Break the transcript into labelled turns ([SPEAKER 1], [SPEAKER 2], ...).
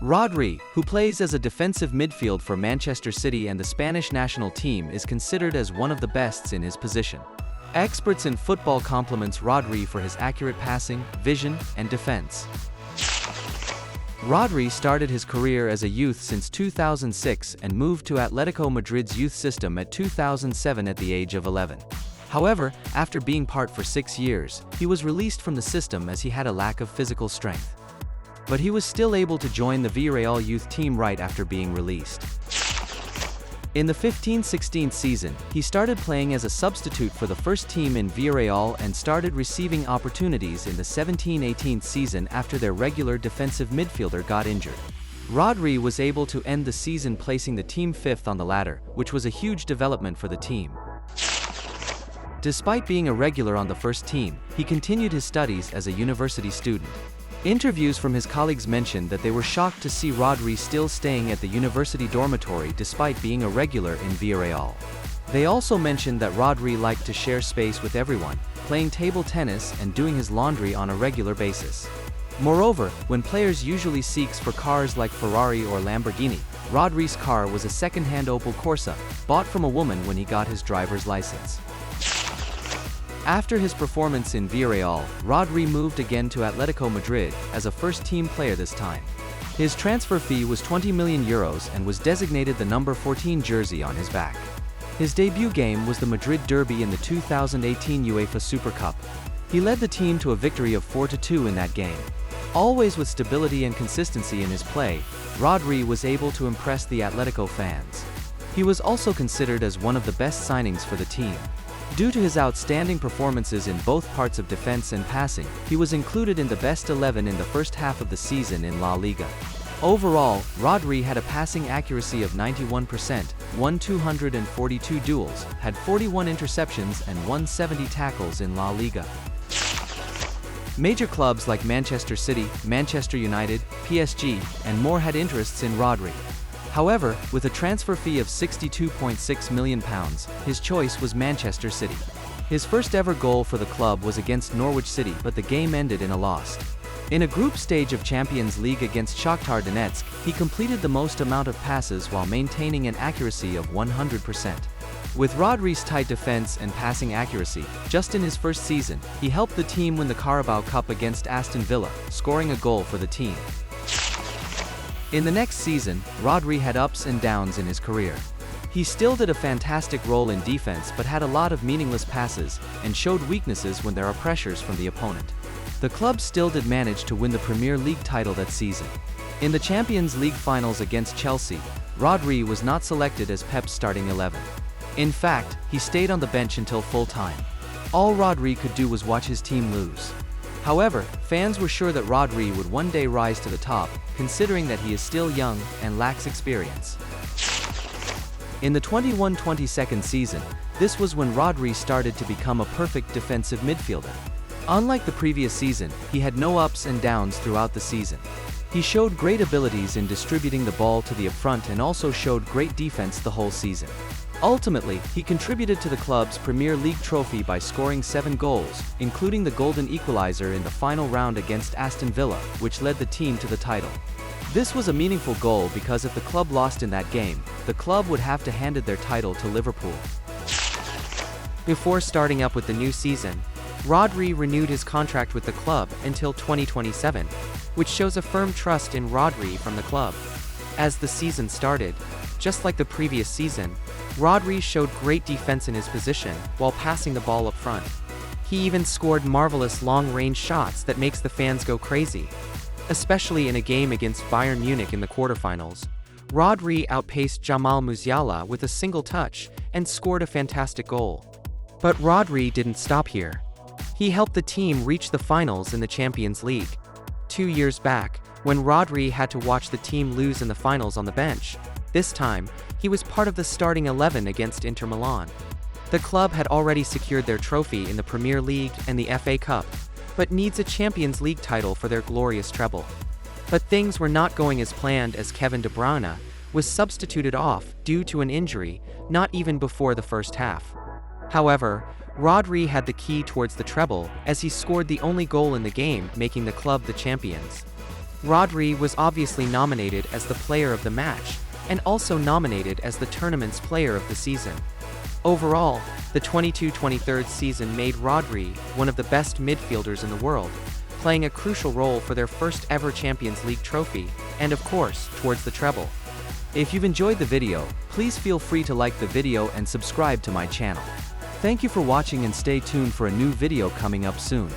[SPEAKER 1] Rodri, who plays as a defensive midfield for Manchester City and the Spanish national team, is considered as one of the best in his position. Experts in football compliments Rodri for his accurate passing, vision, and defense. Rodri started his career as a youth since 2006 and moved to Atletico Madrid's youth system at 2007 at the age of 11. However, after being part for 6 years, he was released from the system as he had a lack of physical strength. But he was still able to join the 𝐕𝐈𝐼𝐼 youth team right after being released. In the 15-16 season, he started playing as a substitute for the first team in 𝐕𝐈𝐼𝐼 and started receiving opportunities in the 17-18 season after their regular defensive midfielder got injured. Rodri was able to end the season placing the team 5th on the ladder, which was a huge development for the team. Despite being a regular on the first team, he continued his studies as a university student. Interviews from his colleagues mentioned that they were shocked to see Rodri still staying at the university dormitory despite being a regular in 𝐕𝐈𝐼𝐼. They also mentioned that Rodri liked to share space with everyone, playing table tennis and doing his laundry on a regular basis. Moreover, when players usually seeks for cars like Ferrari or Lamborghini, Rodri's car was a second-hand Opel Corsa, bought from a woman when he got his driver's license. After his performance in 𝐕𝐈𝐼𝐼, Rodri moved again to Atletico Madrid as a first-team player this time. His transfer fee was €20 million and was designated the number 14 jersey on his back. His debut game was the Madrid derby in the 2018 UEFA Super Cup. He led the team to a victory of 4-2 in that game. Always with stability and consistency in his play, Rodri was able to impress the Atletico fans. He was also considered as one of the best signings for the team. Due to his outstanding performances in both parts of defense and passing, he was included in the best 11 in the first half of the season in La Liga. Overall, Rodri had a passing accuracy of 91%, won 242 duels, had 41 interceptions and won 70 tackles in La Liga. Major clubs like Manchester City, Manchester United, PSG, and more had interests in Rodri. However, with a transfer fee of £62.6 million, his choice was Manchester City. His first ever goal for the club was against Norwich City, but the game ended in a loss. In a group stage of Champions League against Shakhtar Donetsk, he completed the most amount of passes while maintaining an accuracy of 100%. With Rodri's tight defense and passing accuracy, just in his first season, he helped the team win the Carabao Cup against Aston Villa, scoring a goal for the team. In the next season, Rodri had ups and downs in his career. He still did a fantastic role in defense but had a lot of meaningless passes, and showed weaknesses when there are pressures from the opponent. The club still did manage to win the Premier League title that season. In the Champions League finals against Chelsea, Rodri was not selected as Pep's starting 11. In fact, he stayed on the bench until full time. All Rodri could do was watch his team lose. However, fans were sure that Rodri would one day rise to the top, considering that he is still young and lacks experience. In the 21-22 season, this was when Rodri started to become a perfect defensive midfielder. Unlike the previous season, he had no ups and downs throughout the season. He showed great abilities in distributing the ball to the upfront and also showed great defense the whole season. Ultimately, he contributed to the club's Premier League trophy by scoring 7 goals, including the golden equalizer in the final round against Aston Villa, which led the team to the title. This was a meaningful goal because if the club lost in that game, the club would have to hand their title to Liverpool.
[SPEAKER 2] Before starting up with the new season, Rodri renewed his contract with the club until 2027, which shows a firm trust in Rodri from the club. As the season started, just like the previous season, Rodri showed great defense in his position while passing the ball up front. He even scored marvelous long-range shots that makes the fans go crazy. Especially in a game against Bayern Munich in the quarterfinals, Rodri outpaced Jamal Musiala with a single touch and scored a fantastic goal. But Rodri didn't stop here. He helped the team reach the finals in the Champions League. 2 years back, when Rodri had to watch the team lose in the finals on the bench, this time, he was part of the starting 11 against Inter Milan. The club had already secured their trophy in the Premier League and the FA Cup, but needs a Champions League title for their glorious treble. But things were not going as planned as Kevin De Bruyne was substituted off due to an injury, not even before the first half. However, Rodri had the key towards the treble as he scored the only goal in the game, making the club the champions. Rodri was obviously nominated as the player of the match, and also nominated as the tournament's player of the season. Overall, the 22-23 season made Rodri one of the best midfielders in the world, playing a crucial role for their first ever Champions League trophy, and of course, towards the treble.
[SPEAKER 1] If you've enjoyed the video, please feel free to like the video and subscribe to my channel. Thank you for watching and stay tuned for a new video coming up soon.